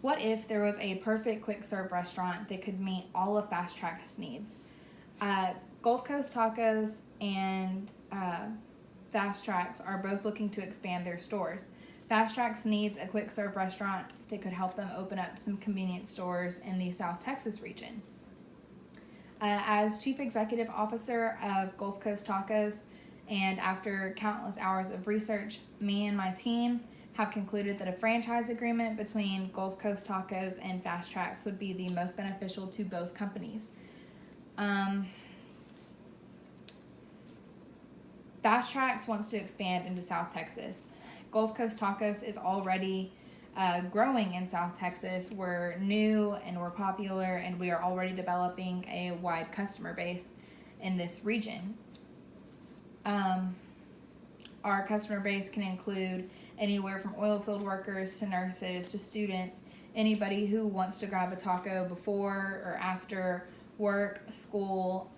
What if there was a perfect quick serve restaurant that could meet all of Fast Track's needs? Gulf Coast Tacos and Fast Tracks are both looking to expand their stores. Fast Tracks needs a quick serve restaurant that could help them open up some convenience stores in the South Texas region. As Chief Executive Officer of Gulf Coast Tacos, and after countless hours of research, me and my team have concluded that a franchise agreement between Gulf Coast Tacos and Fast Tracks would be the most beneficial to both companies. Fast Tracks wants to expand into South Texas. Gulf Coast Tacos is already growing in South Texas. We're new and we're popular, and we are already developing a wide customer base in this region. Our customer base can include anywhere from oil field workers to nurses to students, anybody who wants to grab a taco before or after work, school,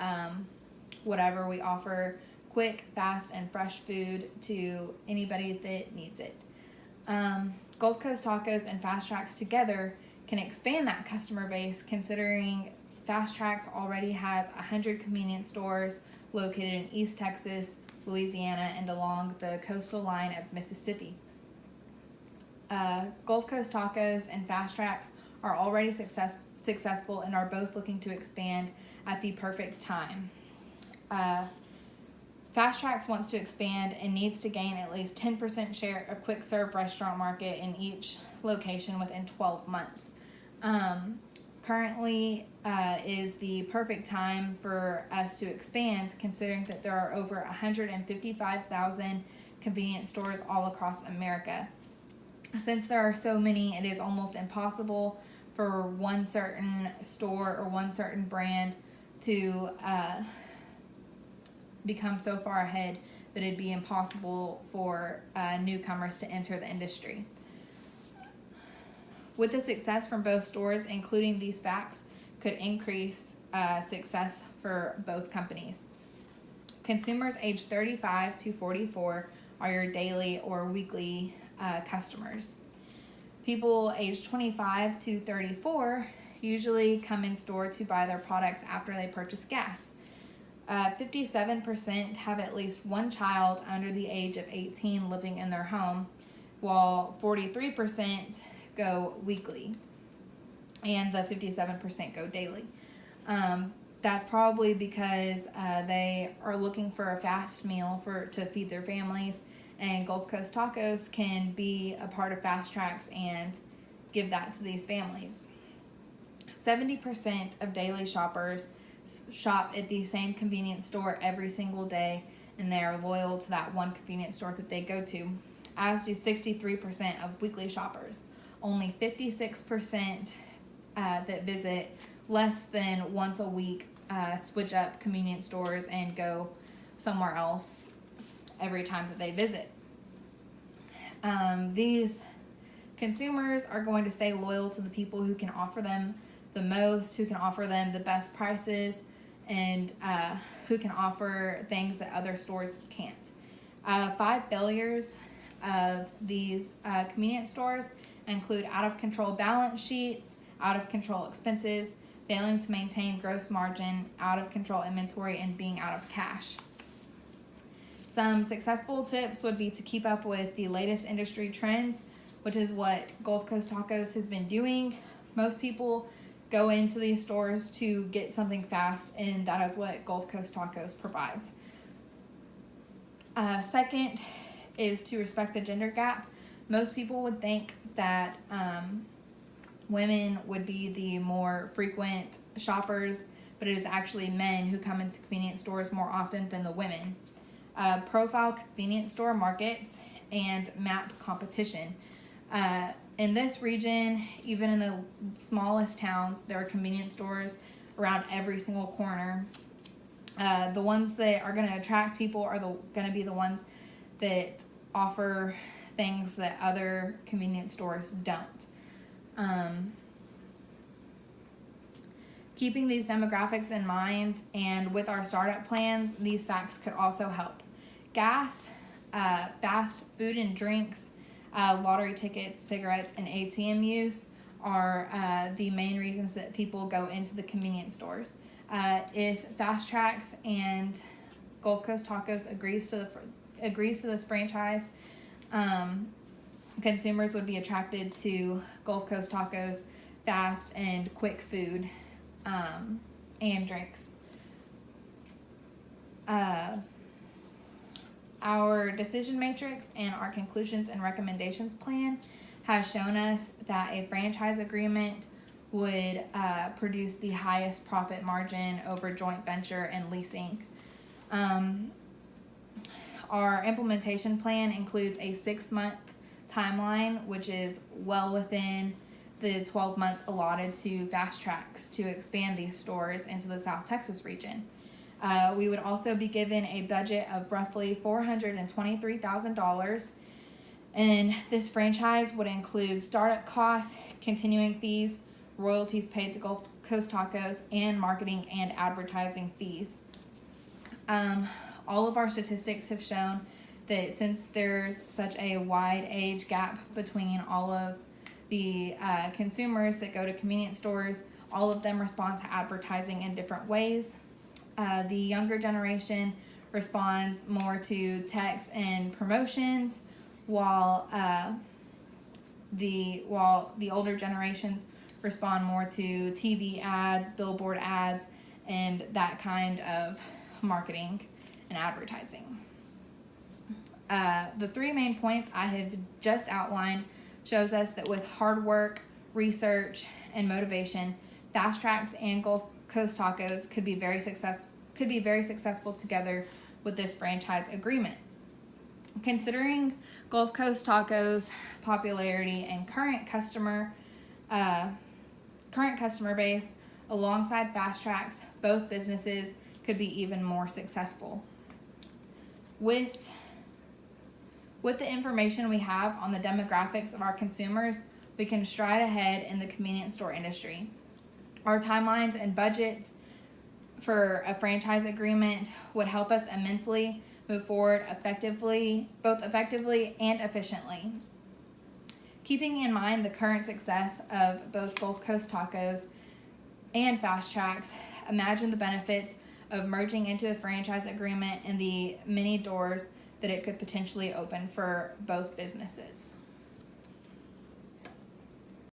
whatever. We offer quick, fast, and fresh food to anybody that needs it. Gulf Coast Tacos and Fast Tracks together can expand that customer base, considering Fast Tracks already has 100 convenience stores located in East Texas, Louisiana, and along the coastal line of Mississippi. Gulf Coast Tacos and Fast Tracks are already successful and are both looking to expand at the perfect time. Fast Tracks wants to expand and needs to gain at least 10% share of quick serve restaurant market in each location within 12 months. Currently is the perfect time for us to expand, considering that there are over 155,000 convenience stores all across America. Since there are so many, it is almost impossible for one certain store or one certain brand to become so far ahead that it'd be impossible for newcomers to enter the industry. With the success from both stores, including these facts, could increase success for both companies. Consumers aged 35 to 44 are your daily or weekly customers. People aged 25 to 34 usually come in store to buy their products after they purchase gas. 57% have at least one child under the age of 18 living in their home, while 43% go weekly, and the 57% go daily. That's probably because they are looking for a fast meal to feed their families, and Gulf Coast Tacos can be a part of Fast Tracks and give that to these families. 70% of daily shoppers shop at the same convenience store every single day, and they are loyal to that one convenience store that they go to, as do 63% of weekly shoppers. Only 56% that visit less than once a week switch up convenience stores and go somewhere else every time that they visit. These consumers are going to stay loyal to the people who can offer them the most, who can offer them the best prices, and who can offer things that other stores can't. 5 failures of these convenience stores include out-of-control balance sheets, out-of-control expenses, failing to maintain gross margin, out-of-control inventory, and being out of cash. Some successful tips would be to keep up with the latest industry trends, which is what Gulf Coast Tacos has been doing. Most people go into these stores to get something fast, and that is what Gulf Coast Tacos provides. Second is to respect the gender gap. Most people would think that women would be the more frequent shoppers, but it is actually men who come into convenience stores more often than the women. Profile convenience store markets and map competition. In this region, even in the smallest towns, there are convenience stores around every single corner. The ones that are going to attract people are going to be the ones that offer things that other convenience stores don't. Keeping these demographics in mind, and with our startup plans, these facts could also help. Gas, fast food and drinks, lottery tickets, cigarettes, and ATM use are the main reasons that people go into the convenience stores. If Fast Tracks and Gulf Coast Tacos agrees to this franchise, consumers would be attracted to Gulf Coast Tacos, fast and quick food, and drinks. Our decision matrix and our conclusions and recommendations plan has shown us that a franchise agreement would produce the highest profit margin over joint venture and leasing. Our implementation plan includes a 6-month timeline, which is well within the 12 months allotted to Fast Tracks to expand these stores into the South Texas region. We would also be given a budget of roughly $423,000, and this franchise would include startup costs, continuing fees, royalties paid to Gulf Coast Tacos, and marketing and advertising fees. All of our statistics have shown that since there's such a wide age gap between all of the consumers that go to convenience stores, all of them respond to advertising in different ways. The younger generation responds more to text and promotions, while the older generations respond more to TV ads, billboard ads, and that kind of marketing and advertising. The 3 main points I have just outlined shows us that with hard work, research, and motivation, Fast Tracks and Gulf Coast Tacos could be very successful together with this franchise agreement. Considering Gulf Coast Tacos' popularity and current customer base alongside Fast Tracks, both businesses could be even more successful. With the information we have on the demographics of our consumers, we can stride ahead in the convenience store industry. Our timelines and budgets for a franchise agreement would help us immensely move forward both effectively and efficiently. Keeping in mind the current success of both Gulf Coast Tacos and Fast Tracks, imagine the benefits of merging into a franchise agreement and the many doors that it could potentially open for both businesses.